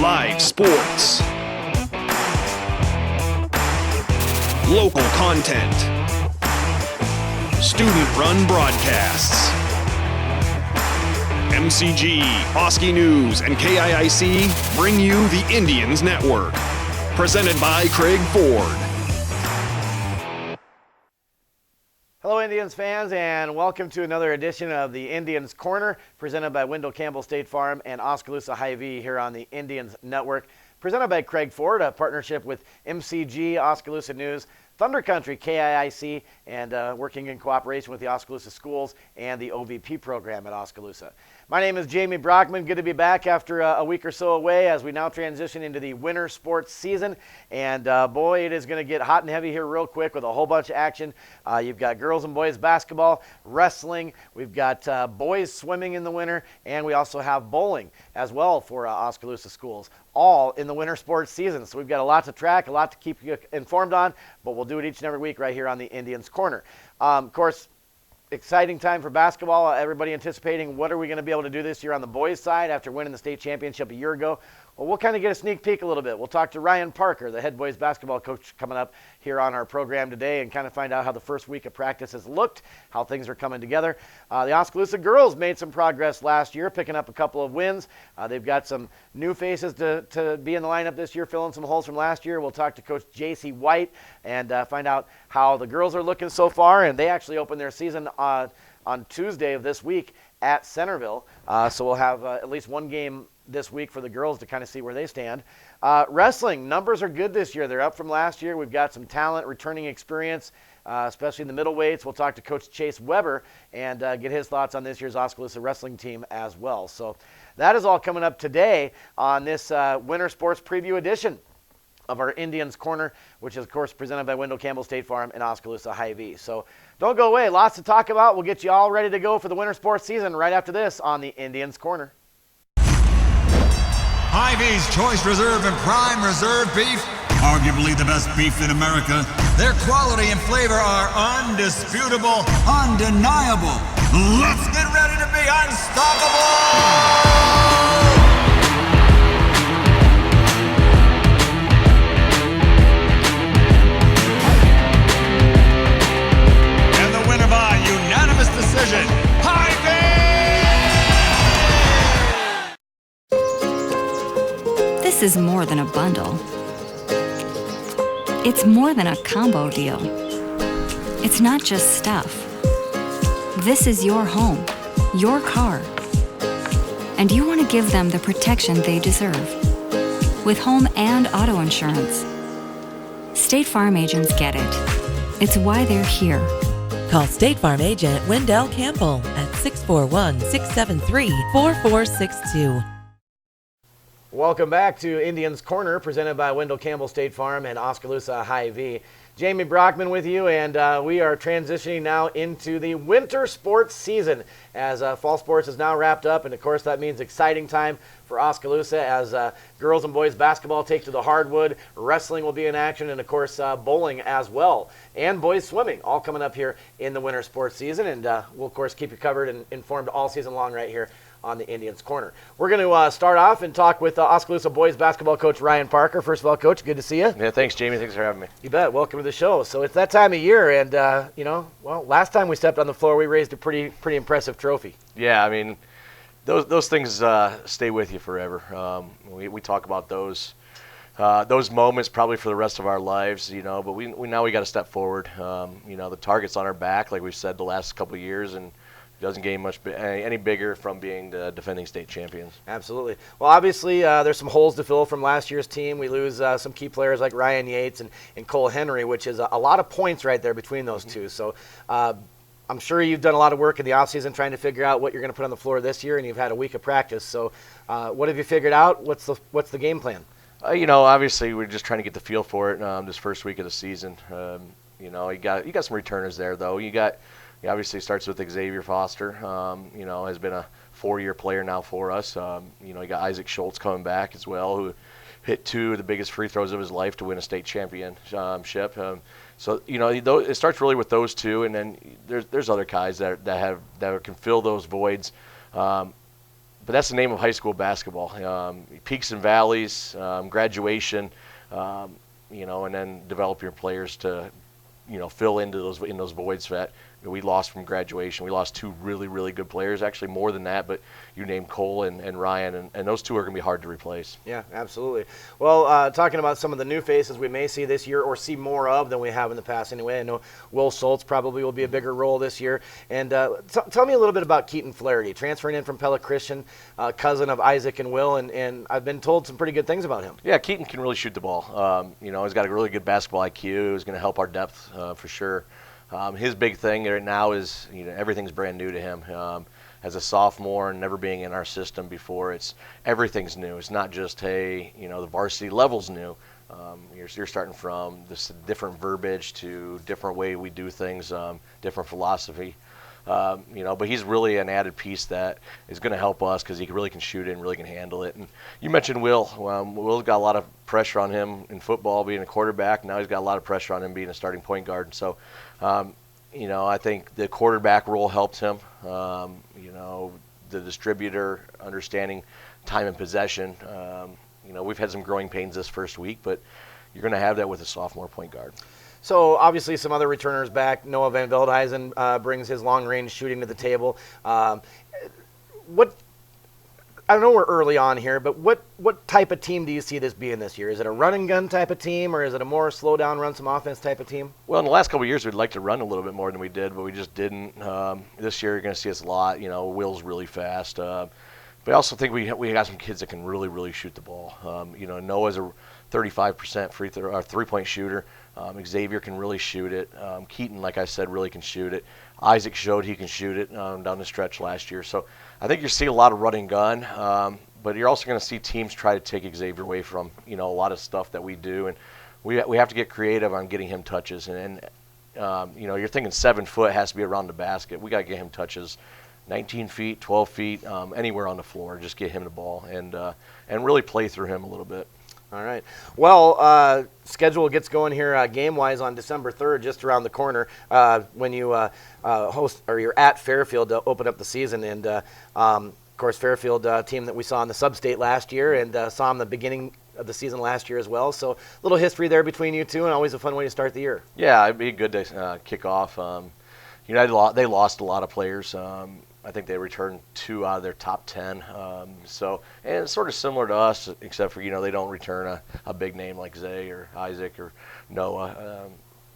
Live sports. Local content. Student-run broadcasts. MCG, Oski News, and KIIC bring you the Indians Network. Presented by Craig Ford. Hello, Indians fans, and welcome to another edition of the Indians Corner, presented by Wendell Campbell State Farm and Oskaloosa Hy-Vee here on the Indians Network. Presented by Craig Ford, a partnership with MCG, Oskaloosa News, Thunder Country, KIIC, and working in cooperation with the Oskaloosa Schools and the OVP program at Oskaloosa. My name is Jamie Brockman. Good to be back after a week or so away as we now transition into the winter sports season. And boy, it is going to get hot and heavy here real quick with a whole bunch of action. You've got girls and boys basketball, wrestling. We've got boys swimming in the winter, and we also have bowling as well for Oskaloosa Schools, all in the winter sports season. So we've got a lot to track, a lot to keep you informed on, but we'll do it each and every week right here on the Indians Corner. Of course, exciting time for basketball. Everybody anticipating what are we going to be able to do this year on the boys' side after winning the state championship a year ago. Well, we'll kind of get a sneak peek a little bit. We'll talk to Ryan Parker, the head boys basketball coach, coming up here on our program today and kind of find out how the first week of practice has looked, how things are coming together. The Oskaloosa girls made some progress last year, picking up a couple of wins. They've got some new faces to be in the lineup this year, filling some holes from last year. We'll talk to Coach J.C. White and find out how the girls are looking so far. And they actually opened their season on Tuesday of this week at Centerville. So we'll have at least one game this week for the girls to kind of see where they stand. Wrestling, numbers are good this year. They're up from last year. We've got some talent, returning experience, especially in the middleweights. We'll talk to Coach Chase Weber and get his thoughts on this year's Oskaloosa wrestling team as well. So that is all coming up today on this Winter Sports Preview edition of our Indians Corner, which is, of course, presented by Wendell Campbell State Farm and Oskaloosa Hy-Vee. So don't go away. Lots to talk about. We'll get you all ready to go for the winter sports season right after this on the Indians Corner. Hy-Vee's Choice Reserve and Prime Reserve beef, arguably the best beef in America. Their quality and flavor are undisputable, undeniable. Let's get ready to be unstoppable! And the winner by unanimous decision, Hy-Vee! This is more than a bundle. It's more than a combo deal. It's not just stuff. This is your home, your car. And you want to give them the protection they deserve with home and auto insurance. State Farm agents get it. It's why they're here. Call State Farm agent Wendell Campbell at 641-673-4462. Welcome back to Indians Corner, presented by Wendell Campbell State Farm and Oskaloosa Hy-Vee. Jamie Brockman with you, and we are transitioning now into the winter sports season as fall sports is now wrapped up, and of course that means exciting time for Oskaloosa as girls and boys basketball take to the hardwood, wrestling will be in action, and of course bowling as well, and boys swimming, all coming up here in the winter sports season, and we'll of course keep you covered and informed all season long right here on the Indians Corner. We're going to start off and talk with Oskaloosa boys basketball coach Ryan Parker. First of all, Coach, good to see you. Yeah, thanks, Jamie. Thanks for having me. You bet. Welcome to the show. So it's that time of year, and last time we stepped on the floor, we raised a pretty impressive trophy. Yeah, I mean, those things stay with you forever. We talk about those moments probably for the rest of our lives, But we got to step forward. The target's on our back, like we've said the last couple of years, and doesn't gain much any bigger from being the defending state champions. Absolutely. Well, obviously, there's some holes to fill from last year's team. We lose some key players like Ryan Yates and Cole Henry, which is a lot of points right there between those two. So I'm sure you've done a lot of work in the offseason trying to figure out what you're going to put on the floor this year, and you've had a week of practice. So what have you figured out? What's the game plan? Obviously, we're just trying to get the feel for it this first week of the season. You got some returners there, though. He obviously starts with Xavier Foster, has been a 4-year player now for us. You got Isaac Schultz coming back as well, who hit 2 of the biggest free throws of his life to win a state championship. So it starts really with those two, and then there's other guys that can fill those voids. but that's the name of high school basketball. Peaks and valleys, graduation, and then develop your players to, fill into those voids that we lost from graduation. We lost 2 really, really good players, actually more than that, but you named Cole and Ryan, and those 2 are going to be hard to replace. Yeah, absolutely. Well, talking about some of the new faces we may see this year or see more of than we have in the past anyway. I know Will Schultz probably will be a bigger role this year. And tell me a little bit about Keaton Flaherty, transferring in from Pella Christian, cousin of Isaac and Will, and I've been told some pretty good things about him. Yeah, Keaton can really shoot the ball. He's got a really good basketball IQ. He's going to help our depth for sure. His big thing right now is everything's brand new to him. As a sophomore and never being in our system before, everything's new. It's not just the varsity level's new. You're starting from this different verbiage to different way we do things, different philosophy. But he's really an added piece that is going to help us because he really can shoot it and really can handle it. And you mentioned Will. Will's got a lot of pressure on him in football being a quarterback. Now he's got a lot of pressure on him being a starting point guard. So, I think the quarterback role helped him. The distributor, understanding time and possession. We've had some growing pains this first week, but you're going to have that with a sophomore point guard. So obviously some other returners back. Noah Van Veldhuizen brings his long-range shooting to the table. I know we're early on here, but what type of team do you see this being this year? Is it a run and gun type of team, or is it a more slow down, run some offense type of team? Well, in the last couple of years, we'd like to run a little bit more than we did, but we just didn't. This year, you're going to see us a lot. Will's really fast. But I also think we got some kids that can really, really shoot the ball. Noah's a 35% three-point shooter. Xavier can really shoot it. Keaton, like I said, really can shoot it. Isaac showed he can shoot it down the stretch last year. So I think you're seeing a lot of run and gun, but you're also going to see teams try to take Xavier away from a lot of stuff that we do, and we have to get creative on getting him touches. And you're thinking 7 foot has to be around the basket. We got to get him touches, 19 feet, 12 feet, anywhere on the floor. Just get him the ball and really play through him a little bit. All right. Well, schedule gets going here game-wise on December 3rd, just around the corner, when you host or you're at Fairfield to open up the season. And, of course, Fairfield, team that we saw in the sub-state last year and saw in the beginning of the season last year as well. So a little history there between you two, and always a fun way to start the year. Yeah, it'd be good to kick off. They lost a lot of players. I think they returned 2 out of their top 10. And it's sort of similar to us, except for, they don't return a big name like Zay or Isaac or Noah.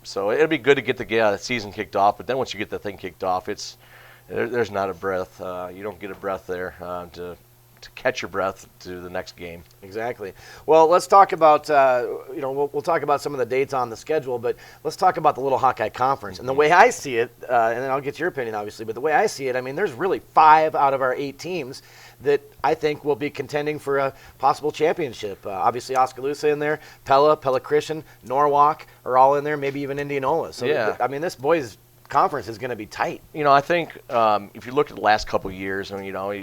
So it'll be good to get the season kicked off. But then once you get the thing kicked off, there's not a breath. You don't get a breath there to catch your breath to the next game. Exactly. Well, let's talk about, we'll talk about some of the dates on the schedule, but let's talk about the Little Hawkeye Conference. And the way I see it, and then I'll get your opinion, obviously, but the way I see it, there's really 5 out of our 8 teams that I think will be contending for a possible championship. Obviously, Oskaloosa in there, Pella Christian, Norwalk are all in there, maybe even Indianola. So, yeah. This boys' conference is going to be tight. I think if you look at the last couple of years,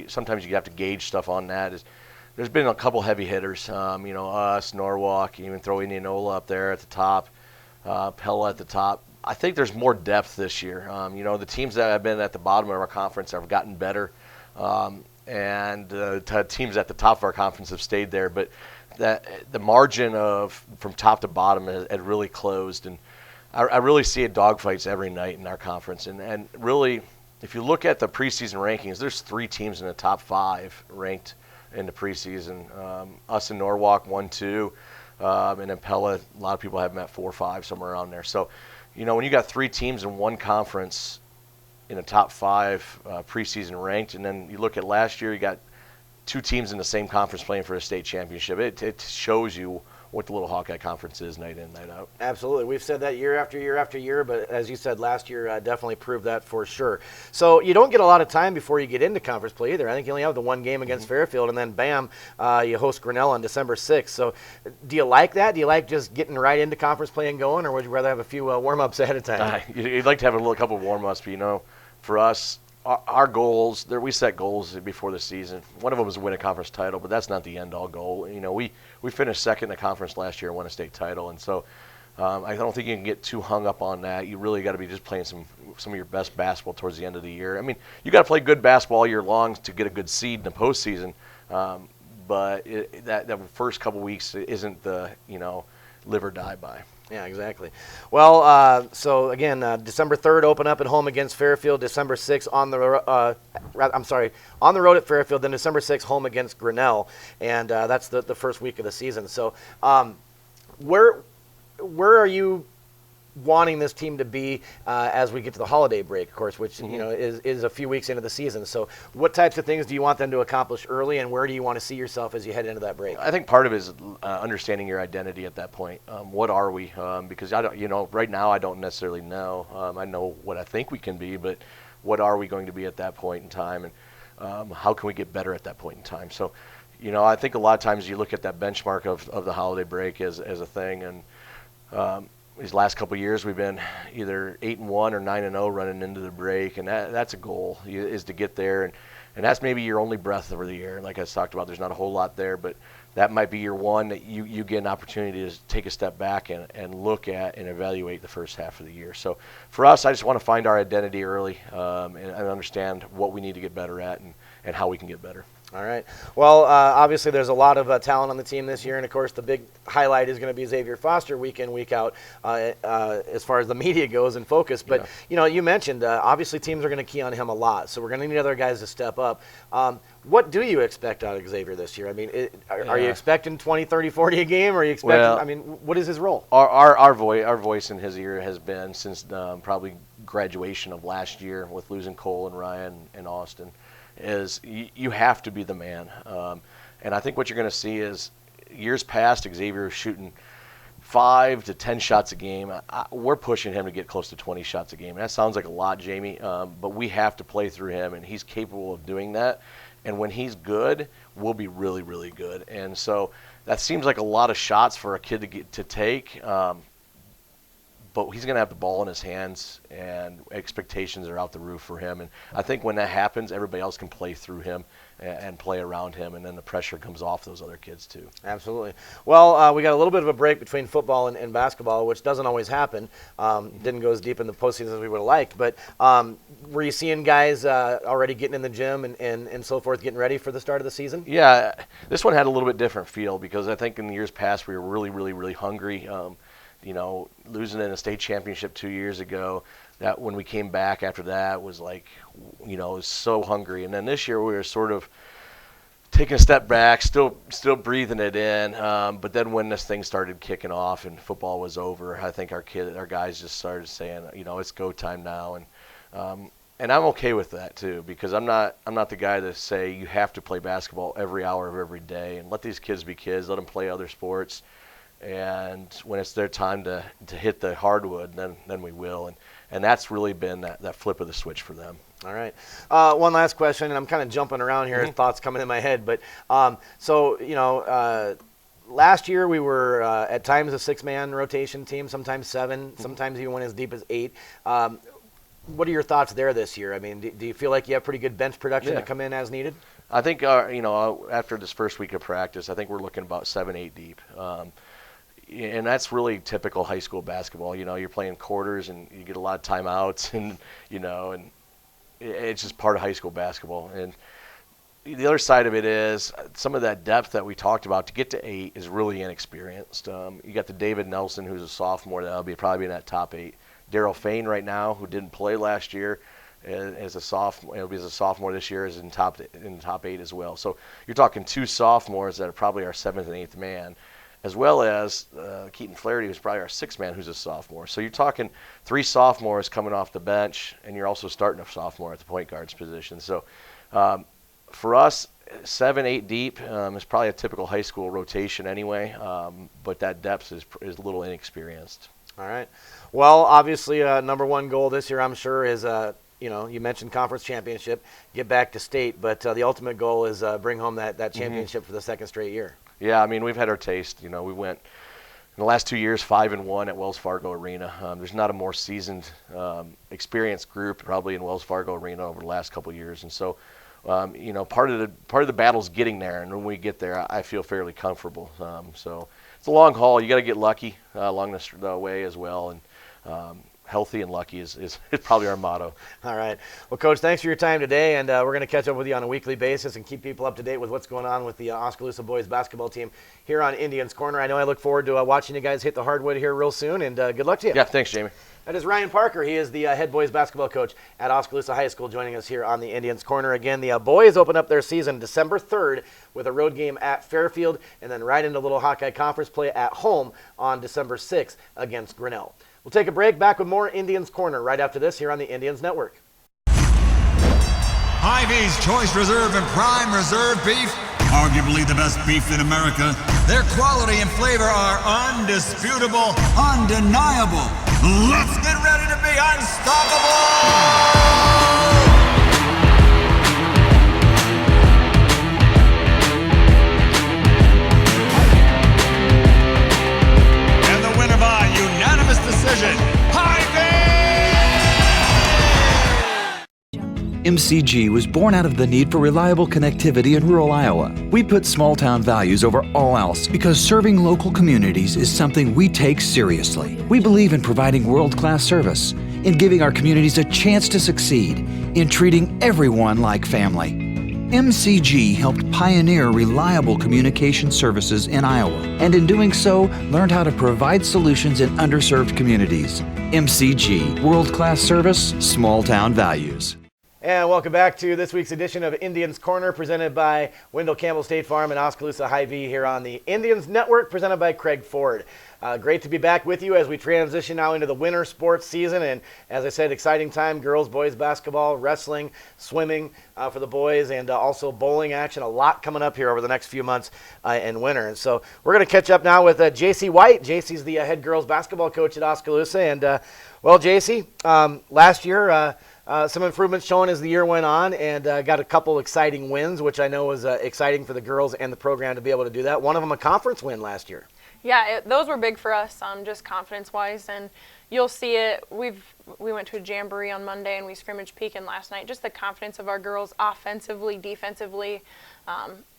sometimes you have to gauge stuff on that. There's been a couple heavy hitters, us, Norwalk, even throw Indianola up there at the top, Pella at the top. I think there's more depth this year. The teams that have been at the bottom of our conference have gotten better, and teams at the top of our conference have stayed there. But the margin from top to bottom has really closed, and I really see dogfights every night in our conference. And really, if you look at the preseason rankings, there's 3 teams in the top 5 ranked in the preseason. Us and Norwalk 1, 2, and then Pella, a lot of people have them at 4, 5, somewhere around there. So, when you got 3 teams in one conference in the top 5 preseason ranked, and then you look at last year, you got 2 teams in the same conference playing for a state championship. It shows you what the Little Hawkeye Conference is night in, night out. Absolutely. We've said that year after year after year, but as you said last year, definitely proved that for sure. So you don't get a lot of time before you get into conference play either. I think you only have the 1 game against Fairfield, and then bam, you host Grinnell on December 6th. So do you like that? Do you like just getting right into conference play and going, or would you rather have a few warm-ups ahead of time? You'd like to have a couple of warm-ups, but, for us, our goals, we set goals before the season. One of them is to win a conference title, but that's not the end-all goal. We finished second in the conference last year and won a state title, and so I don't think you can get too hung up on that. You really got to be just playing some of your best basketball towards the end of the year. I mean, you got to play good basketball all year long to get a good seed in the postseason. But that first couple weeks isn't the live or die by. Yeah, exactly. Well, so again, December 3rd, open up at home against Fairfield. December 6th on the road at Fairfield. Then December 6th, home against Grinnell, and that's the first week of the season. So, where are you wanting this team to be as we get to the holiday break, of course, which is a few weeks into the season? So what types of things do you want them to accomplish early, and where do you want to see yourself as you head into that break? I think part of it is understanding your identity at that point. What are we? Because I don't, right now I don't necessarily know. I know what I think we can be, but what are we going to be at that point in time, and how can we get better at that point in time? So, I think a lot of times you look at that benchmark of the holiday break as a thing, and these last couple of years, we've been either 8-1 or 9-0 running into the break, and that's a goal, is to get there, and that's maybe your only breath over the year. Like I talked about, there's not a whole lot there, but that might be your one that you get an opportunity to take a step back and look at and evaluate the first half of the year. So for us, I just want to find our identity early and understand what we need to get better at and how we can get better. All right. Well, obviously there's a lot of talent on the team this year, and of course the big highlight is going to be Xavier Foster week in, week out as far as the media goes and focus. But, you mentioned obviously teams are going to key on him a lot, so we're going to need other guys to step up. What do you expect out of Xavier this year? I mean, are you expecting 20, 30, 40 a game, or are you expecting, what is his role? Our voice in his ear has been since probably graduation of last year with losing Cole and Ryan and Austin, is you have to be the man. And I think what you're going to see is years past, Xavier was shooting 5 to 10 shots a game. We're pushing him to get close to 20 shots a game. And that sounds like a lot, Jamie, but we have to play through him, and he's capable of doing that. And when he's good, we'll be really, really good. And so that seems like a lot of shots for a kid to take. But he's going to have the ball in his hands, and expectations are out the roof for him. And I think when that happens, everybody else can play through him and play around him, and then the pressure comes off those other kids too. Absolutely. Well, we got a little bit of a break between football and basketball, which doesn't always happen. Didn't go as deep in the postseason as we would have liked. But were you seeing guys already getting in the gym and so forth, getting ready for the start of the season? Yeah, this one had a little bit different feel because I think in the years past we were really, really, really hungry. Losing in a state championship 2 years ago, that when we came back after that was like, was so hungry. And then this year we were sort of taking a step back, still breathing it in. But then when this thing started kicking off and football was over, I think our guys just started saying, it's go time now. And I'm okay with that too, because I'm not the guy to say you have to play basketball every hour of every day, and let these kids be kids, let them play other sports. And when it's their time to hit the hardwood, then we will. And that's really been that flip of the switch for them. All right. One last question, and I'm kind of jumping around here, thoughts coming in my head. But last year we were at times a 6-man rotation team, sometimes 7, sometimes even went as deep as 8. What are your thoughts there this year? I mean, do you feel like you have pretty good bench production to come in as needed? I think, after this first week of practice, I think we're looking about 7, 8 deep. And that's really typical high school basketball. You're playing quarters and you get a lot of timeouts, and and it's just part of high school basketball. And the other side of it is some of that depth that we talked about to get to 8 is really inexperienced. You got the David Nelson, who's a sophomore, that'll probably be in that top 8. Daryl Fain right now, who didn't play last year, as a sophomore, as a sophomore this year, is in top 8 as well. So you're talking 2 sophomores that are probably our 7th and 8th man, as well as Keaton Flaherty, who's probably our 6th man, who's a sophomore. So you're talking 3 sophomores coming off the bench, and you're also starting a sophomore at the point guard's position. So for us, 7, 8 deep is probably a typical high school rotation anyway, but that depth is a little inexperienced. All right. Well, obviously, number one goal this year, I'm sure, is you mentioned conference championship, get back to state, but the ultimate goal is bring home that championship for the 2nd straight year. Yeah, I mean, we've had our taste. We went in the last 2 years 5-1 at Wells Fargo Arena. There's not a more seasoned, experienced group probably in Wells Fargo Arena over the last couple of years, and so part of the battle's getting there, and when we get there, I feel fairly comfortable. So it's a long haul. You got to get lucky along the way as well, and healthy and lucky is probably our motto. All right. Well, Coach, thanks for your time today, and we're going to catch up with you on a weekly basis and keep people up to date with what's going on with the Oskaloosa boys basketball team here on Indians Corner. I know I look forward to watching you guys hit the hardwood here real soon, and good luck to you. Yeah, thanks, Jamie. That is Ryan Parker. He is the head boys basketball coach at Oskaloosa High School, joining us here on the Indians Corner. Again, the boys open up their season December 3rd with a road game at Fairfield, and then right into Little Hawkeye Conference play at home on December 6th against Grinnell. We'll take a break, back with more Indians Corner right after this here on the Indians Network. Hy-Vee's Choice Reserve and Prime Reserve Beef, arguably the best beef in America. Their quality and flavor are undisputable, undeniable. Let's get ready to be unstoppable! Decision. MCG was born out of the need for reliable connectivity in rural Iowa. We put small-town values over all else because serving local communities is something we take seriously. We believe in providing world-class service, in giving our communities a chance to succeed, in treating everyone like family. MCG helped pioneer reliable communication services in Iowa, and in doing so, learned how to provide solutions in underserved communities. MCG, world-class service, small-town values. And welcome back to this week's edition of Indians Corner, presented by Wendell Campbell State Farm and Oskaloosa Hy-Vee here on the Indians Network, presented by Craig Ford. Great to be back with you as we transition now into the winter sports season. And as I said, exciting time, girls, boys basketball, wrestling, swimming for the boys, and also bowling action. A lot coming up here over the next few months in winter. And so we're going to catch up now with J.C. White. J.C.'s the head girls basketball coach at Oskaloosa. And, well, J.C., last year some improvements shown as the year went on, and got a couple exciting wins, which I know was exciting for the girls and the program to be able to do that. One of them a conference win last year. Yeah, those were big for us, just confidence-wise, and you'll see it. We went to a jamboree on Monday, and we scrimmaged Pekin last night. Just the confidence of our girls offensively, defensively,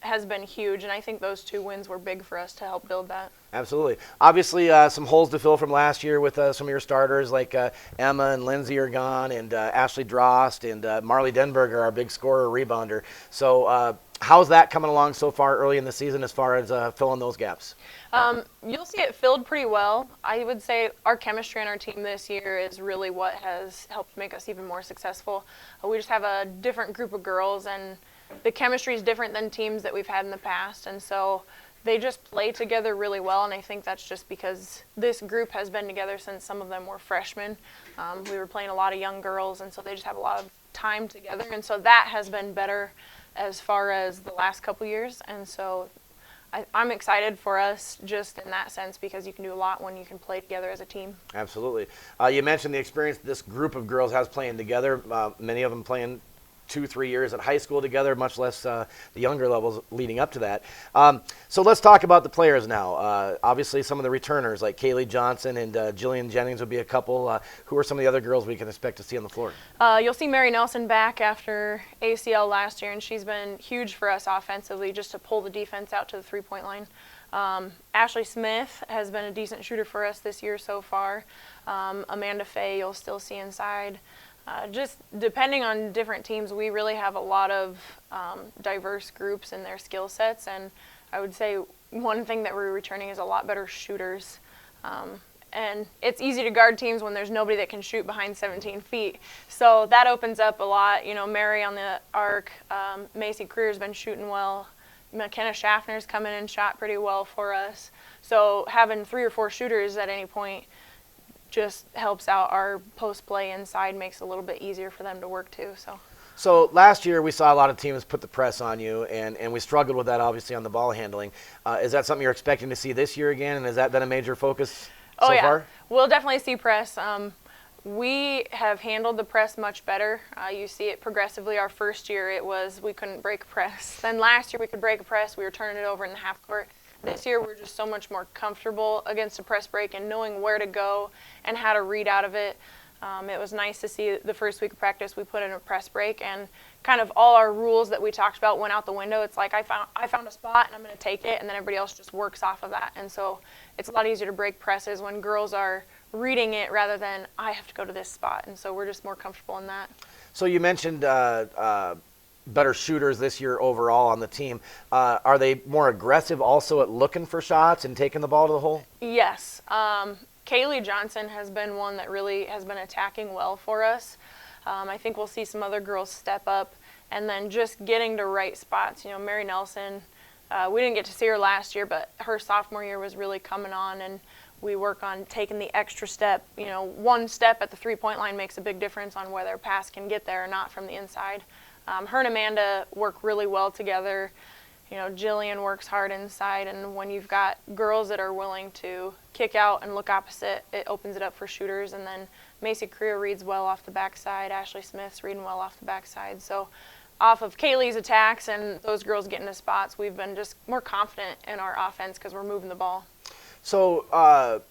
has been huge, and I think those two wins were big for us to help build that. Absolutely. Obviously, some holes to fill from last year with some of your starters, like Emma and Lindsay are gone, and Ashley Drost and Marley Denberger, our big scorer, rebounder. So how's that coming along so far early in the season as far as filling those gaps? You'll see it filled pretty well. I would say our chemistry on our team this year is really what has helped make us even more successful. We just have a different group of girls, and the chemistry is different than teams that we've had in the past, and so they just play together really well, and I think that's just because this group has been together since some of them were freshmen. We were playing a lot of young girls, and so they just have a lot of time together, and so that has been better as far as the last couple years, and so I'm excited for us just in that sense because you can do a lot when you can play together as a team. Absolutely. You mentioned the experience this group of girls has playing together, many of them playing 2-3 years at high school together, much less the younger levels leading up to that. So let's talk about the players now. Obviously, some of the returners like Kaylee Johnson and Jillian Jennings would be a couple. Who are some of the other girls we can expect to see on the floor? You'll see Mary Nelson back after ACL last year, and she's been huge for us offensively just to pull the defense out to the three-point line. Ashley Smith has been a decent shooter for us this year so far. Amanda Faye you'll still see inside. Just depending on different teams, we really have a lot of diverse groups in their skill sets, and I would say one thing that we're returning is a lot better shooters. And it's easy to guard teams when there's nobody that can shoot behind 17 feet. So that opens up a lot. You know, Mary on the arc, Macy Creer's been shooting well. McKenna Schaffner's come in and shot pretty well for us. So having 3 or 4 shooters at any point just helps out our post play inside, makes it a little bit easier for them to work too. So last year we saw a lot of teams put the press on you, and we struggled with that obviously on the ball handling. Is that something you're expecting to see this year again, and has that been a major focus so far? We'll definitely see press. We have handled the press much better. You see it progressively. Our first year it was we couldn't break a press. Then last year we could break a press. We were turning it over in the half court. This year we're just so much more comfortable against a press break and knowing where to go and how to read out of it. It was nice to see the first week of practice we put in a press break, and kind of all our rules that we talked about went out the window. It's like I found a spot and I'm going to take it, and then everybody else just works off of that. And so it's a lot easier to break presses when girls are reading it rather than I have to go to this spot. And so we're just more comfortable in that. So you mentioned better shooters this year overall on the team. Are they more aggressive also at looking for shots and taking the ball to the hole? Yes. Kaylee Johnson has been one that really has been attacking well for us. I think we'll see some other girls step up, and then just getting to right spots. You know, Mary Nelson, we didn't get to see her last year, but her sophomore year was really coming on, and we work on taking the extra step. You know, one step at the three-point line makes a big difference on whether a pass can get there or not from the inside. Her and Amanda work really well together. You know, Jillian works hard inside, and when you've got girls that are willing to kick out and look opposite, it opens it up for shooters. And then Macy Correa reads well off the backside. Ashley Smith's reading well off the backside. So off of Kaylee's attacks and those girls getting to spots, we've been just more confident in our offense because we're moving the ball. So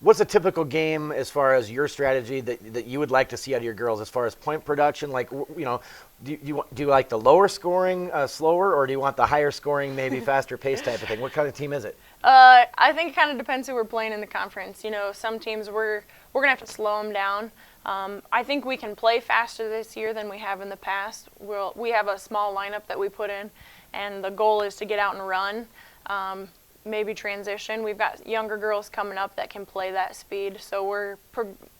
what's a typical game as far as your strategy that you would like to see out of your girls as far as point production? Like, you know, do you like the lower scoring, slower, or do you want the higher scoring, maybe faster pace type of thing? What kind of team is it? I think it kind of depends who we're playing in the conference. You know, some teams we're going to have to slow them down. I think we can play faster this year than we have in the past. We have a small lineup that we put in, and the goal is to get out and run. Maybe transition. We've got younger girls coming up that can play that speed. So we're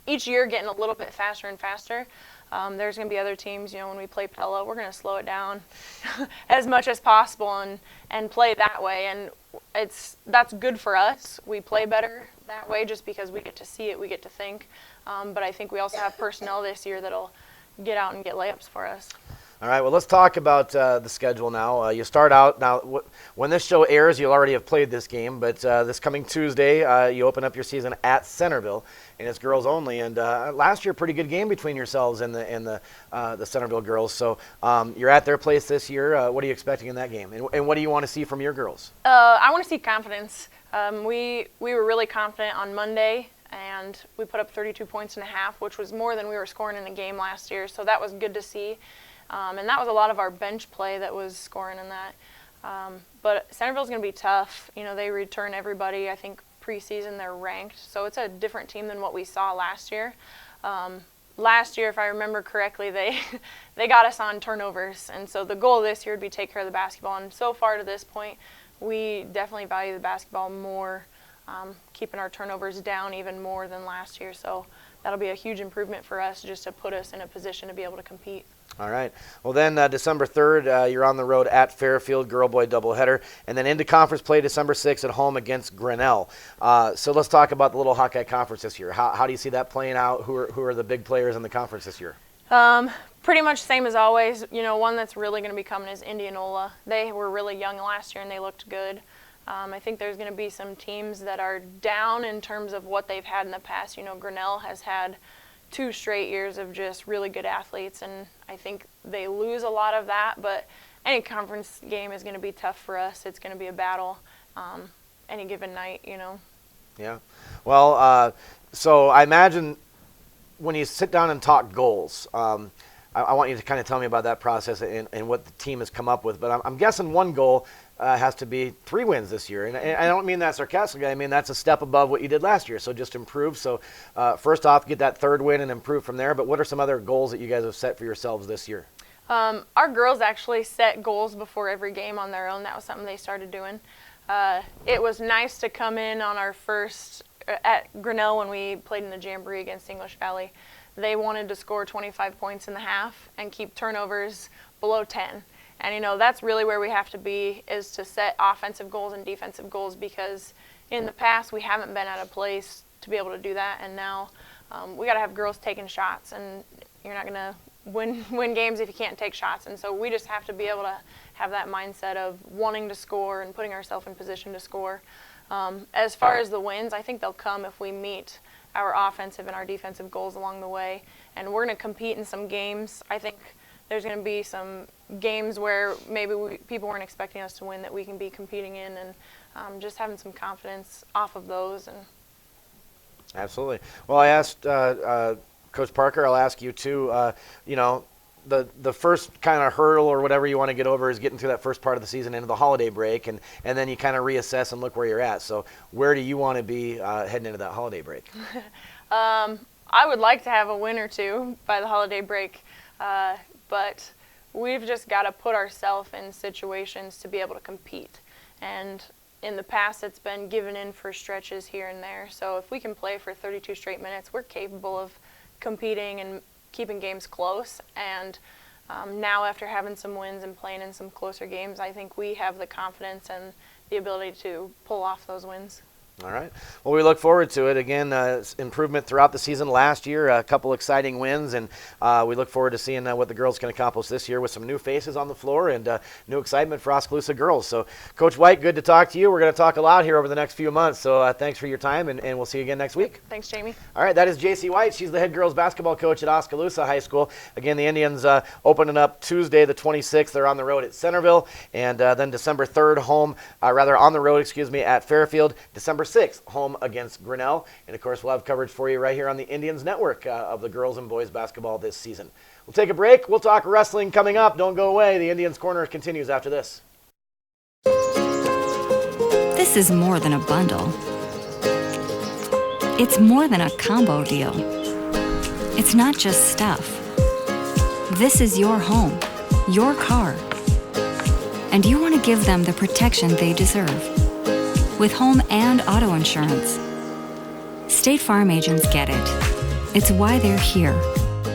each year getting a little bit faster and faster. There's going to be other teams, you know, when we play Pella, we're going to slow it down as much as possible and play that way. And that's good for us. We play better that way just because we get to see it, we get to think. But I think we also have personnel this year that'll get out and get layups for us. All right, well, let's talk about the schedule now. You start out now. When this show airs, you'll already have played this game, but this coming Tuesday, you open up your season at Centerville, and it's girls only. And last year, pretty good game between yourselves and the Centerville girls. So you're at their place this year. What are you expecting in that game, and what do you want to see from your girls? I want to see confidence. We were really confident on Monday, and we put up 32 points and a half, which was more than we were scoring in a game last year. So that was good to see. And that was a lot of our bench play that was scoring in that. But Centerville's going to be tough. You know, they return everybody. I think preseason they're ranked. So it's a different team than what we saw last year. Last year, if I remember correctly, they got us on turnovers. And so the goal this year would be to take care of the basketball. And so far to this point, we definitely value the basketball more, keeping our turnovers down even more than last year. So that'll be a huge improvement for us just to put us in a position to be able to compete. All right. Well, then December 3rd, you're on the road at Fairfield, girl-boy doubleheader, and then into conference play December 6th at home against Grinnell. So let's talk about the Little Hawkeye Conference this year. How do you see that playing out? Who are the big players in the conference this year? Pretty much same as always. You know, one that's really going to be coming is Indianola. They were really young last year, and they looked good. I think there's going to be some teams that are down in terms of what they've had in the past. You know, Grinnell has had 2 straight years of just really good athletes, and I think they lose a lot of that, but any conference game is going to be tough for us. It's going to be a battle any given night, you know. Yeah. Well, so I imagine when you sit down and talk goals, I want you to kind of tell me about that process and what the team has come up with, but I'm guessing one goal has to be 3 wins this year. And I don't mean that sarcastically. I mean that's a step above what you did last year. So just improve. So first off, get that 3rd win and improve from there. But what are some other goals that you guys have set for yourselves this year? Our girls actually set goals before every game on their own. That was something they started doing. It was nice to come in on our first at Grinnell when we played in the Jamboree against English Valley. They wanted to score 25 points in the half and keep turnovers below 10. And, you know, that's really where we have to be, is to set offensive goals and defensive goals, because in the past we haven't been at a place to be able to do that. And now we got to have girls taking shots, and you're not going to win games if you can't take shots. And so we just have to be able to have that mindset of wanting to score and putting ourselves in position to score. As far as the wins, I think they'll come if we meet our offensive and our defensive goals along the way. And we're going to compete in some games. I think there's going to be some games where maybe people weren't expecting us to win that we can be competing in, and just having some confidence off of those. And Absolutely. Well, I asked Coach Parker, I'll ask you too, the first kind of hurdle or whatever you want to get over is getting through that first part of the season into the holiday break, and then you kind of reassess and look where you're at. So where do you want to be heading into that holiday break? I would like to have a win or two by the holiday break, but we've just got to put ourselves in situations to be able to compete. And in the past, it's been given in for stretches here and there. So if we can play for 32 straight minutes, we're capable of competing and keeping games close. And now after having some wins and playing in some closer games, I think we have the confidence and the ability to pull off those wins. All right. Well, we look forward to it. Again, improvement throughout the season last year, a couple exciting wins, and we look forward to seeing what the girls can accomplish this year with some new faces on the floor and new excitement for Oskaloosa girls. So, Coach White, good to talk to you. We're going to talk a lot here over the next few months, so thanks for your time, and we'll see you again next week. Thanks, Jamie. All right, that is J.C. White. She's the head girls basketball coach at Oskaloosa High School. Again, the Indians opening up Tuesday the 26th. They're on the road at Centerville, and then December 3rd on the road, at Fairfield. December 6th, home against Grinnell. And, of course, we'll have coverage for you right here on the Indians Network of the girls and boys basketball this season. We'll take a break. We'll talk wrestling coming up. Don't go away. The Indians Corner continues after this. This is more than a bundle. It's more than a combo deal. It's not just stuff. This is your home, your car. And you want to give them the protection they deserve. With home and auto insurance. State Farm agents get it. It's why they're here.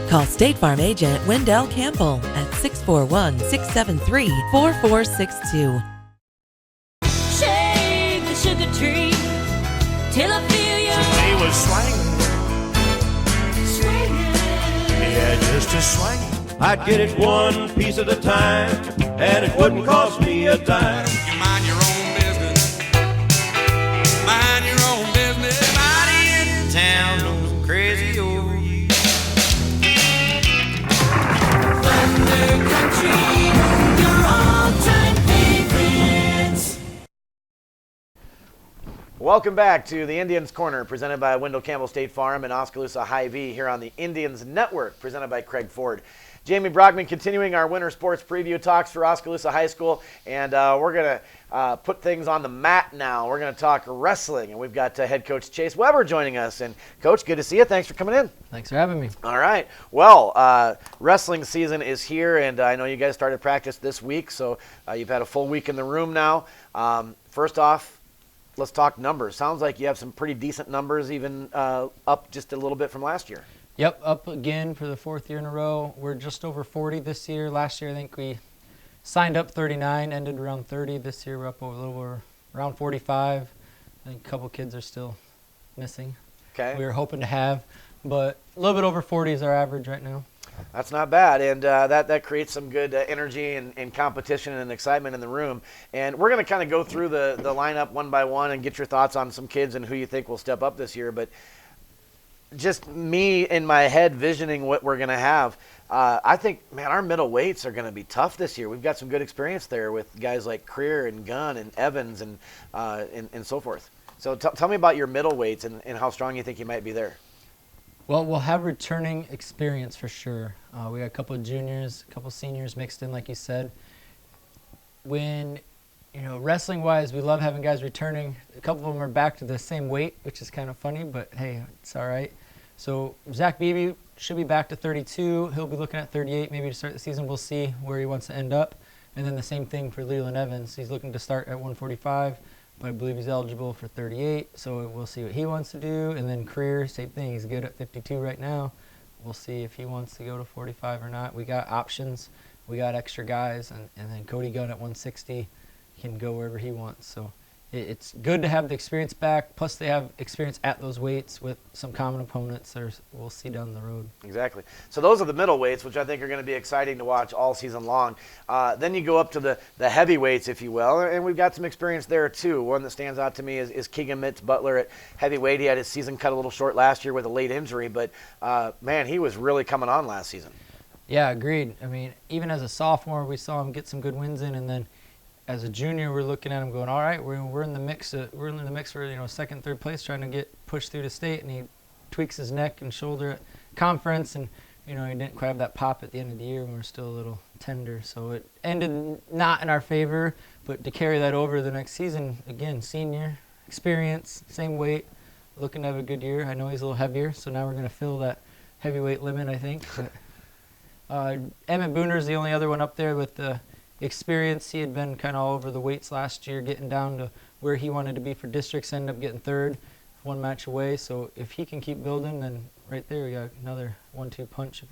Call State Farm agent Wendell Campbell at 641-673-4462. Shake the sugar tree till I feel you. He was swinging. Yeah, just a swing. I'd get it one piece at a time, and it wouldn't cost me a dime. You mind your own business. Mind your own business. Everybody in town knows I'm crazy over you. Thunder Country, your all-time favorites. Welcome back to the Indians Corner, presented by Wendell Campbell State Farm and Oskaloosa Hy-Vee here on the Indians Network, presented by Craig Ford. Jamie Brockman continuing our winter sports preview talks for Oskaloosa High School, and we're going to put things on the mat now. We're going to talk wrestling, and we've got head coach Chase Weber joining us. And, Coach, good to see you. Thanks for coming in. Thanks for having me. All right. Well, wrestling season is here, and I know you guys started practice this week, so you've had a full week in the room now. First off, let's talk numbers. Sounds like you have some pretty decent numbers, even up just a little bit from last year. Yep, up again for the fourth year in a row. We're just over 40 this year. Last year, I think we signed up 39, ended around 30. This year, we're up a little over around 45. I think a couple kids are still missing. Okay. We were hoping to have, but a little bit over 40 is our average right now. That's not bad, and that creates some good energy and competition and excitement in the room. And we're going to kind of go through the lineup one by one and get your thoughts on some kids and who you think will step up this year. But just me in my head visioning what we're going to have, I think, man, our middle weights are going to be tough this year. We've got some good experience there with guys like Creer and Gunn and Evans and so forth. So tell me about your middle weights and how strong you think you might be there. Well, we'll have returning experience for sure. We got a couple of juniors, a couple of seniors mixed in, like you said. When, wrestling-wise, we love having guys returning. A couple of them are back to the same weight, which is kind of funny, but hey, it's all right. So Zach Beebe should be back to 32. He'll be looking at 38 maybe to start the season. We'll see where he wants to end up. And then the same thing for Leland Evans. He's looking to start at 145. But I believe he's eligible for 38, so we'll see what he wants to do. And then Creer, same thing. He's good at 52 right now. We'll see if he wants to go to 45 or not. We got options. We got extra guys. And then Cody Gunn at 160 can go wherever he wants. So it's good to have the experience back. Plus, they have experience at those weights with some common opponents that we'll see down the road. Exactly. So those are the middle weights, which I think are going to be exciting to watch all season long. Then you go up to the heavyweights, if you will, and we've got some experience there too. One that stands out to me is Keegan Mitz Butler at heavyweight. He had his season cut a little short last year with a late injury, but man, he was really coming on last season. Yeah, agreed. I mean, even as a sophomore, we saw him get some good wins in, and then as a junior, we're looking at him going, all right, we're in the mix. We're in the mix for second, third place, trying to get pushed through to state. And he tweaks his neck and shoulder at conference, and he didn't quite have that pop at the end of the year when we're still a little tender. So it ended not in our favor, but to carry that over the next season, again, senior, experience, same weight, looking to have a good year. I know he's a little heavier, so now we're going to fill that heavyweight limit, I think. Emmett Booner's the only other one up there with the experience. He had been kind of all over the weights last year, getting down to where he wanted to be for districts, ended up getting third, one match away. So if he can keep building, then right there we got another 1-2 punch if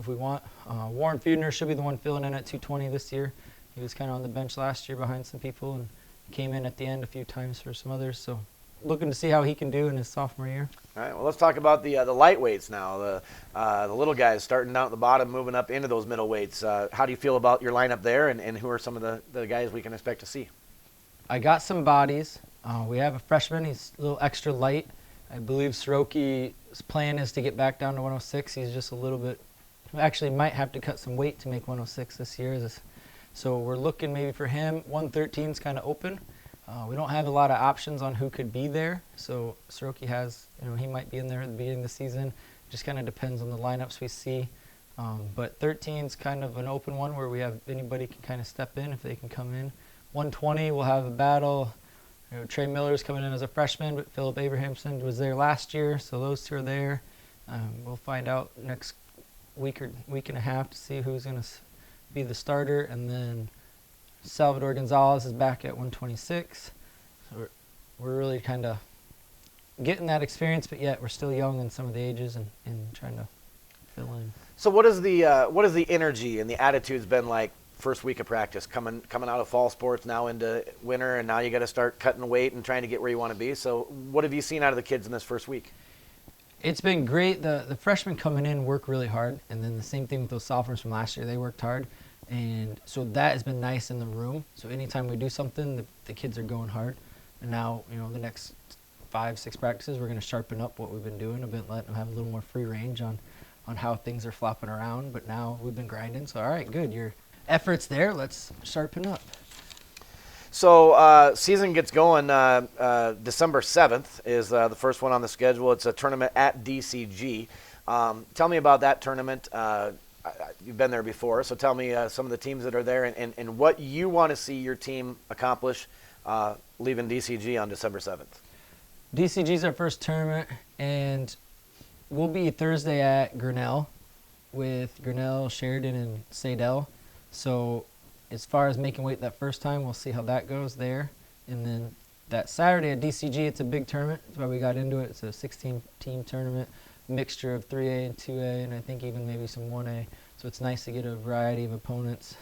we want. Warren Feudner should be the one filling in at 220 this year. He was kind of on the bench last year behind some people and came in at the end a few times for some others. So looking to see how he can do in his sophomore year. All right, well, let's talk about the lightweights now. The little guys starting down at the bottom, moving up into those middleweights. How do you feel about your lineup there, and who are some of the guys we can expect to see? I got some bodies. We have a freshman. He's a little extra light. I believe Soroki's plan is to get back down to 106. He's just a little bit, actually might have to cut some weight to make 106 this year. So we're looking maybe for him. 113 is kind of open. We don't have a lot of options on who could be there. So Soroki has, he might be in there at the beginning of the season. Just kind of depends on the lineups we see. But 13 is kind of an open one where we have anybody can kind of step in if they can come in. 120, we'll have a battle. Trey Miller's coming in as a freshman, but Philip Abrahamson was there last year, so those two are there. We'll find out next week or week and a half to see who's going to be the starter. And then Salvador Gonzalez is back at 126. So we're really kind of getting that experience, but yet we're still young in some of the ages and trying to fill in. So what is the energy and the attitude's been like first week of practice, coming out of fall sports now into winter, and now you got to start cutting weight and trying to get where you want to be? So what have you seen out of the kids in this first week? It's been great. The freshmen coming in work really hard, and then the same thing with those sophomores from last year. They worked hard, and so that has been nice in the room. So anytime we do something, the kids are going hard. And now, the next 5-6 practices, we're going to sharpen up what we've been doing. I've been letting them have a little more free range on how things are flopping around. But now we've been grinding. So, all right, good. Your effort's there. Let's sharpen up. So season gets going December 7th is the first one on the schedule. It's a tournament at DCG. Tell me about that tournament. You've been there before, so tell me some of the teams that are there and what you want to see your team accomplish leaving DCG on December 7th. DCG is our first tournament, and we'll be Thursday at Grinnell with Grinnell, Sheridan, and Sadell. So as far as making weight that first time, we'll see how that goes there. And then that Saturday at DCG, it's a big tournament. That's why we got into it. It's a 16-team tournament, mixture of 3A and 2A, and I think even maybe some 1A. So it's nice to get a variety of opponents.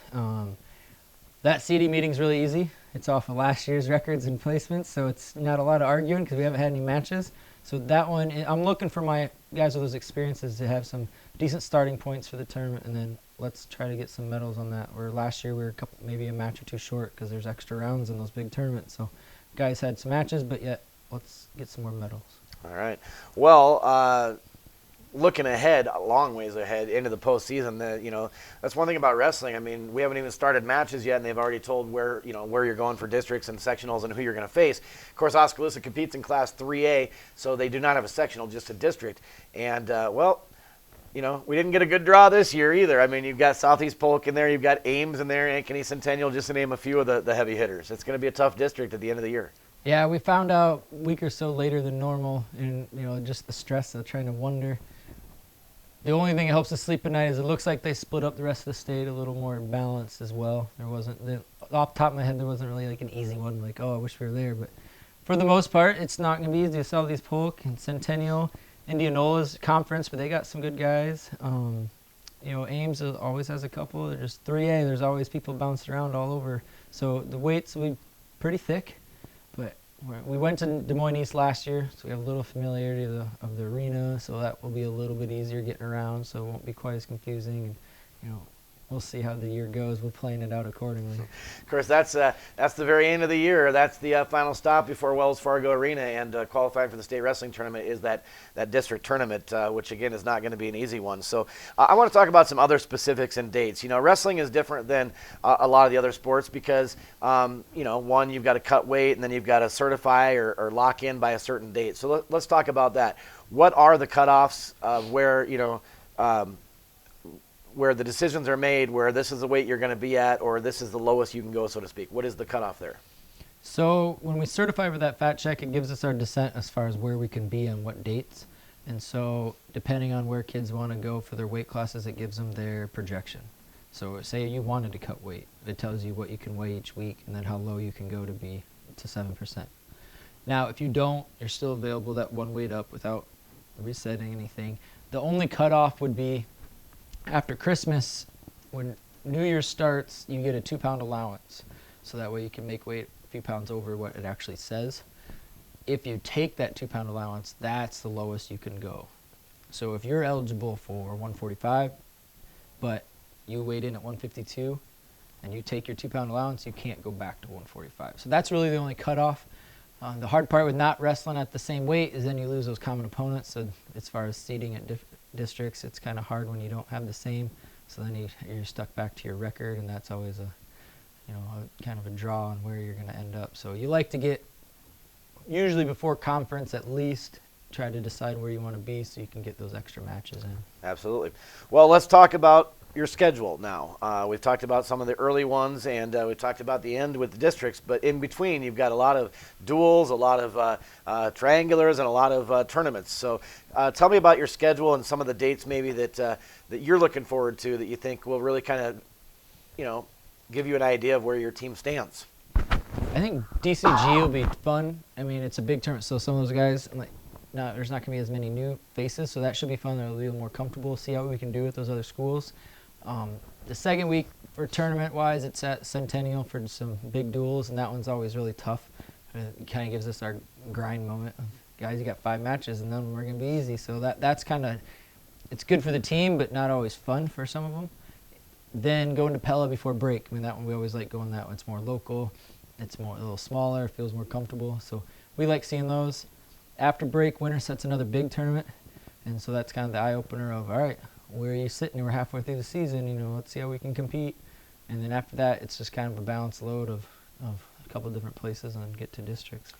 That CD meeting's really easy. It's off of last year's records and placements, so it's not a lot of arguing because we haven't had any matches. So that one, I'm looking for my guys with those experiences to have some decent starting points for the tournament, and then let's try to get some medals on that. Where last year we were maybe a match or two short because there's extra rounds in those big tournaments. So guys had some matches, but yet let's get some more medals. All right. Well, looking ahead, a long ways ahead into the postseason, that's one thing about wrestling. I mean, we haven't even started matches yet, and they've already told where you're going for districts and sectionals and who you're going to face. Of course, Oskaloosa competes in Class 3A, so they do not have a sectional, just a district. And we didn't get a good draw this year either. I mean, you've got Southeast Polk in there, you've got Ames in there, Ankeny Centennial, just to name a few of the heavy hitters. It's going to be a tough district at the end of the year. Yeah, we found out a week or so later than normal, and just the stress of trying to wonder. The only thing that helps us sleep at night is it looks like they split up the rest of the state a little more balanced as well. There wasn't, off the top of my head, there wasn't really like an easy one, like, oh, I wish we were there. But for the most part, it's not going to be easy. Southeast Polk and Centennial, Indianola's conference, but they got some good guys. Ames always has a couple. They're just 3A. There's always people bouncing around all over. So the weights will be pretty thick, but we went to Des Moines East last year, so we have a little familiarity of the arena, so that will be a little bit easier getting around, so it won't be quite as confusing. And we'll see how the year goes. We're playing it out accordingly. Of course, that's the very end of the year. That's the final stop before Wells Fargo Arena, and qualifying for the state wrestling tournament is that district tournament, which again is not going to be an easy one. So I want to talk about some other specifics and dates. You know, wrestling is different than a lot of the other sports because, you know, one, you've got to cut weight, and then you've got to certify or lock in by a certain date. So let's talk about that. What are the cutoffs of where, you know, where the decisions are made, where this is the weight you're going to be at, or this is the lowest you can go, so to speak? What is the cutoff there? So when we certify for that fat check, it gives us our descent as far as where we can be on what dates. And so depending on where kids want to go for their weight classes, it gives them their projection. So say you wanted to cut weight, it tells you what you can weigh each week and then how low you can go to be to 7%. Now, if you don't, you're still available that one weight up without resetting anything. The only cutoff would be after Christmas. When New Year's starts, you get a 2-pound allowance. So that way you can make weight a few pounds over what it actually says. If you take that 2-pound allowance, that's the lowest you can go. So if you're eligible for 145, but you weighed in at 152, and you take your 2-pound allowance, you can't go back to 145. So that's really the only cutoff. The hard part with not wrestling at the same weight is then you lose those common opponents. So as far as seeding at districts, it's kind of hard when you don't have the same. So then you're stuck back to your record, and that's always a kind of a draw on where you're going to end up. So you like to get, usually before conference at least, try to decide where you want to be so you can get those extra matches in. Absolutely. Well, let's talk about your schedule now. We've talked about some of the early ones, and we talked about the end with the districts, but in between you've got a lot of duels, a lot of triangulars, and a lot of tournaments. So tell me about your schedule and some of the dates maybe that you're looking forward to that you think will really kind of, you know, give you an idea of where your team stands. I think DCG will be fun. I mean, it's a big tournament, so some of those guys, there's not going to be as many new faces, so that should be fun. They'll be a little more comfortable, see how we can do with those other schools. The second week for tournament-wise, it's at Centennial for some big duels, and that one's always really tough. It kind of gives us our grind moment of, guys, you got 5 matches, and then we're going to be easy. So that's kind of, it's good for the team, but not always fun for some of them. Then going to Pella before break. I mean, that one we always like going that one. It's more local. It's a little smaller, feels more comfortable. So we like seeing those. After break, Winterset's another big tournament, and so that's kind of the eye-opener of, all right, where are you sitting? We're halfway through the season, you know, let's see how we can compete. And then after that, it's just kind of a balanced load of a couple of different places and get to districts.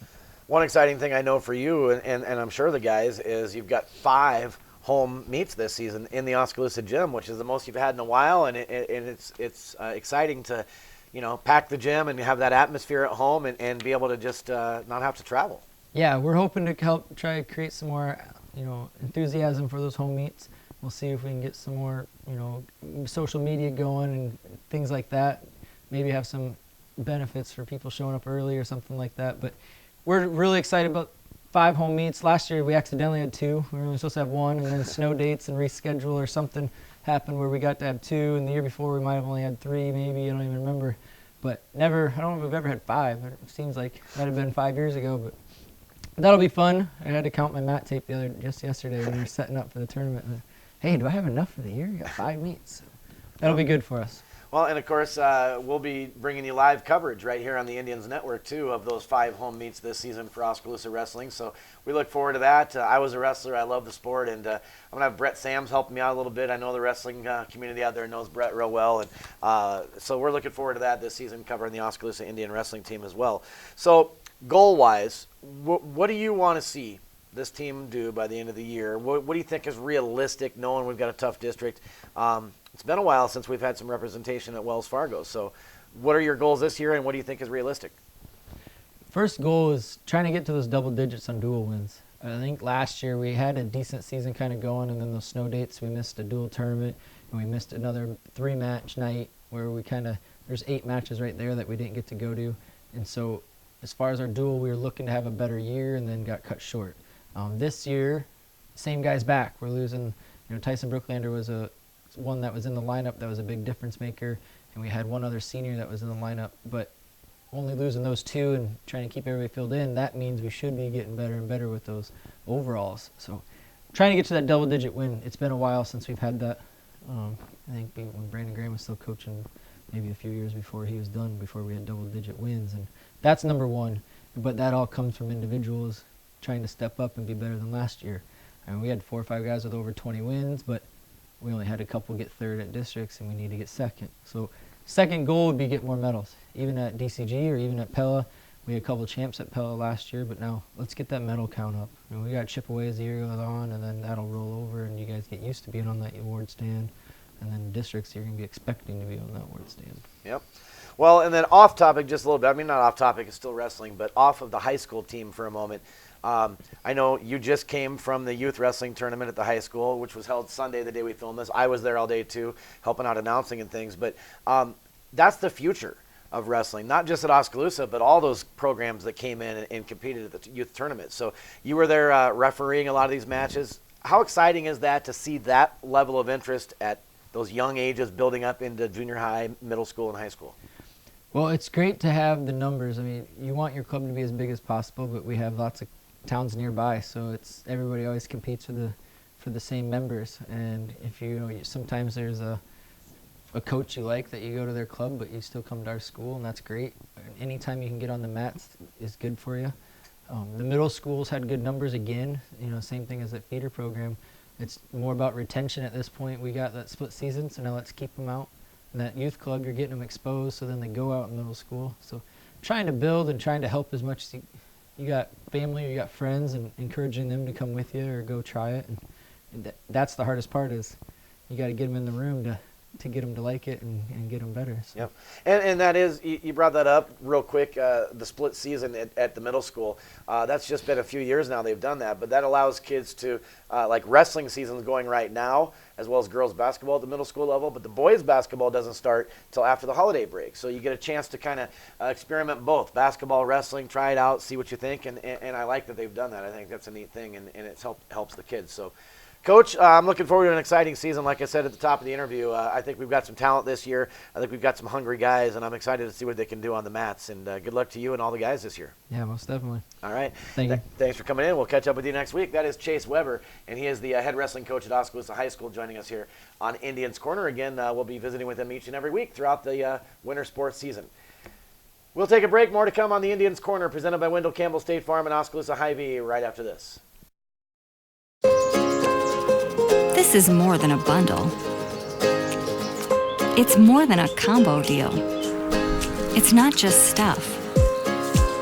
One exciting thing I know for you, and I'm sure the guys, is you've got 5 home meets this season in the Oskaloosa Gym, which is the most you've had in a while, and it's exciting to, you know, pack the gym and have that atmosphere at home and be able to just not have to travel. Yeah, we're hoping to help try to create some more, you know, enthusiasm for those home meets. We'll see if we can get some more, you know, social media going and things like that. Maybe have some benefits for people showing up early or something like that. But we're really excited about 5 home meets. Last year we accidentally had 2. We were only supposed to have 1, and then snow dates and reschedule or something happened where we got to have 2. And the year before we might have only had 3, maybe. I don't even remember. But never, I don't know if we've ever had 5. It seems like it might have been 5 years ago, but that'll be fun. I had to count my mat tape just yesterday when we were setting up for the tournament. And, hey, do I have enough for the year? You got 5 meets. So that'll be good for us. Well, and of course, we'll be bringing you live coverage right here on the Indians Network, too, of those 5 home meets this season for Oskaloosa Wrestling. So we look forward to that. I was a wrestler. I love the sport. And I'm going to have Brett Sams helping me out a little bit. I know the wrestling community out there knows Brett real well. And so we're looking forward to that this season, covering the Oskaloosa Indian wrestling team as well. So goal-wise, what do you want to see this team do by the end of the year? What do you think is realistic, knowing we've got a tough district? It's been a while since we've had some representation at Wells Fargo. So what are your goals this year, and what do you think is realistic? First goal is trying to get to those double digits on dual wins. I think last year we had a decent season kind of going, and then those snow dates, we missed a dual tournament, and we missed another 3-match night where we there's 8 matches right there that we didn't get to go to. And so as far as our dual, we were looking to have a better year and then got cut short. This year, same guy's back. We're losing, you know, Tyson Brooklander was one that was in the lineup that was a big difference maker, and we had one other senior that was in the lineup, but only losing those 2 and trying to keep everybody filled in, that means we should be getting better and better with those overalls. So trying to get to that double-digit win. It's been a while since we've had that I think when Brandon Graham was still coaching, maybe a few years before he was done, before we had double-digit wins. And that's number one. But that all comes from individuals trying to step up and be better than last year. And we had 4 or 5 guys with over 20 wins, but we only had a couple get third at districts, and we need to get second. So second goal would be get more medals. Even at DCG or even at Pella, we had a couple champs at Pella last year, but now let's get that medal count up. I mean, we got chip away as the year goes on, and then that'll roll over, and you guys get used to being on that award stand. And then districts, you're going to be expecting to be on that award stand. Yep. Well, and then off topic just a little bit. I mean, not off topic, it's still wrestling, but off of the high school team for a moment. I know you just came from the youth wrestling tournament at the high school, which was held Sunday, the day we filmed this. I was there all day, too, helping out announcing and things. But that's the future of wrestling, not just at Oskaloosa, but all those programs that came in and competed at the youth tournament. So you were there refereeing a lot of these matches. How exciting is that to see that level of interest at those young ages building up into junior high, middle school, and high school? Well, it's great to have the numbers. I mean, you want your club to be as big as possible, but we have lots of towns nearby, so it's everybody always competes for the same members. And if sometimes there's a coach you like that you go to their club, but you still come to our school, and that's great. Anytime you can get on the mats is good for you. The middle schools had good numbers again. Same thing as that feeder program. It's more about retention at this point. We got that split season, so now let's keep them out. And that youth club, you're getting them exposed, so then they go out in middle school. So trying to build and trying to help as much as you got family, you got friends, and encouraging them to come with you or go try it. And that's the hardest part, is you got to get them in the room to get them to like it and get them better. So. Yep. And that is, you brought that up real quick, the split season at the middle school. That's just been a few years now they've done that, but that allows kids to, like wrestling season's going right now, as well as girls basketball at the middle school level, but the boys basketball doesn't start till after the holiday break. So you get a chance to kind of experiment both, basketball, wrestling, try it out, see what you think, and I like that they've done that. I think that's a neat thing, and it helps the kids. So, Coach, I'm looking forward to an exciting season. Like I said at the top of the interview, I think we've got some talent this year. I think we've got some hungry guys, and I'm excited to see what they can do on the mats. And good luck to you and all the guys this year. Yeah, most definitely. All right. Thank you. Thanks for coming in. We'll catch up with you next week. That is Chase Weber, and he is the head wrestling coach at Oskaloosa High School, joining us here on Indians Corner. Again, we'll be visiting with him each and every week throughout the winter sports season. We'll take a break. More to come on the Indians Corner, presented by Wendell Campbell State Farm and Oskaloosa Hy-Vee right after this. This is more than a bundle. It's more than a combo deal. It's not just stuff.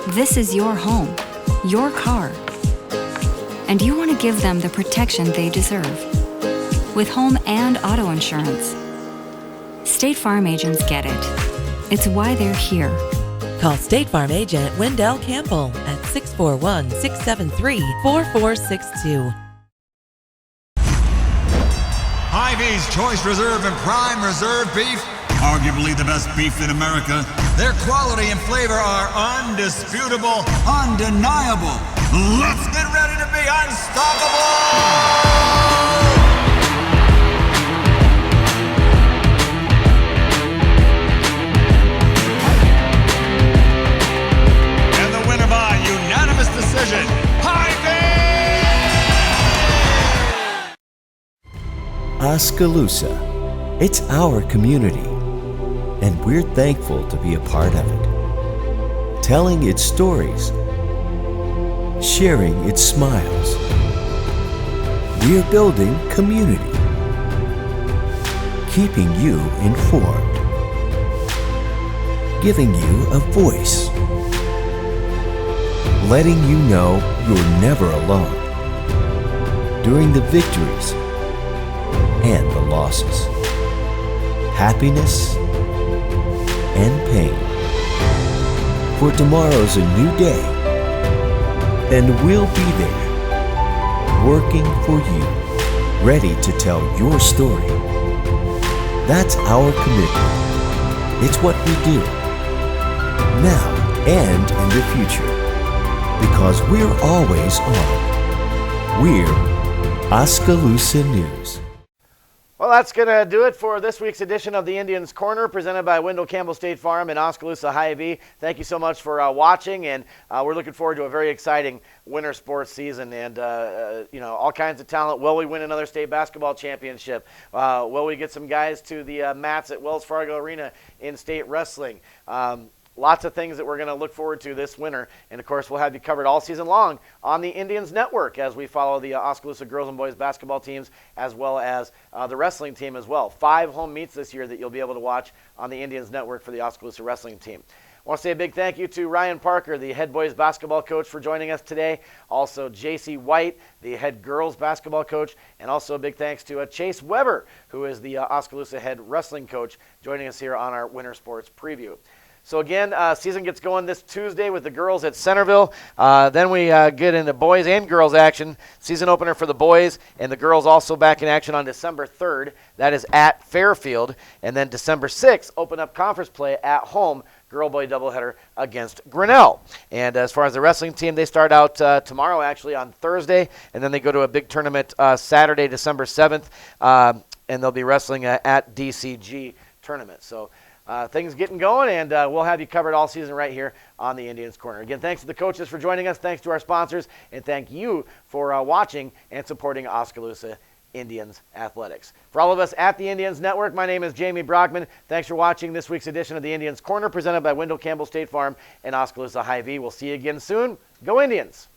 This is your home, your car. And you want to give them the protection they deserve, with home and auto insurance. State Farm agents get it. It's why they're here. Call State Farm agent Wendell Campbell at 641-673-4462. Hy-Vee's Choice Reserve and Prime Reserve Beef, arguably the best beef in America. Their quality and flavor are undisputable, undeniable. Let's get ready to be unstoppable! And the winner by unanimous decision, Hy-Vee! Oskaloosa. It's our community, and we're thankful to be a part of it. Telling its stories, sharing its smiles. We're building community, keeping you informed, giving you a voice, letting you know you're never alone during the victories and the losses, happiness and pain. For tomorrow's a new day, and we'll be there, working for you, ready to tell your story. That's our commitment. It's what we do, now and in the future, because we're always on. We're Oskaloosa News. Well, that's going to do it for this week's edition of the Indians Corner, presented by Wendell Campbell State Farm and Oskaloosa Hy-Vee. Thank you so much for watching, and we're looking forward to a very exciting winter sports season and, all kinds of talent. Will we win another state basketball championship? Will we get some guys to the mats at Wells Fargo Arena in state wrestling? Lots of things that we're going to look forward to this winter. And, of course, we'll have you covered all season long on the Indians Network as we follow the Oskaloosa girls and boys basketball teams as well as the wrestling team as well. 5 home meets this year that you'll be able to watch on the Indians Network for the Oskaloosa wrestling team. I want to say a big thank you to Ryan Parker, the head boys basketball coach, for joining us today. Also, J.C. White, the head girls basketball coach. And also a big thanks to Chase Weber, who is the Oskaloosa head wrestling coach, joining us here on our winter sports preview. So again, season gets going this Tuesday with the girls at Centerville. Then we get into boys and girls action. Season opener for the boys, and the girls also back in action on December 3rd. That is at Fairfield. And then December 6th, open up conference play at home, girl-boy doubleheader against Grinnell. And as far as the wrestling team, they start out tomorrow, actually, on Thursday. And then they go to a big tournament Saturday, December 7th. And they'll be wrestling at DCG tournament. So things getting going, and we'll have you covered all season right here on the Indians Corner. Again, thanks to the coaches for joining us. Thanks to our sponsors, and thank you for watching and supporting Oskaloosa Indians Athletics. For all of us at the Indians Network, my name is Jamie Brockman. Thanks for watching this week's edition of the Indians Corner, presented by Wendell Campbell State Farm and Oskaloosa Hy-Vee. We'll see you again soon. Go Indians!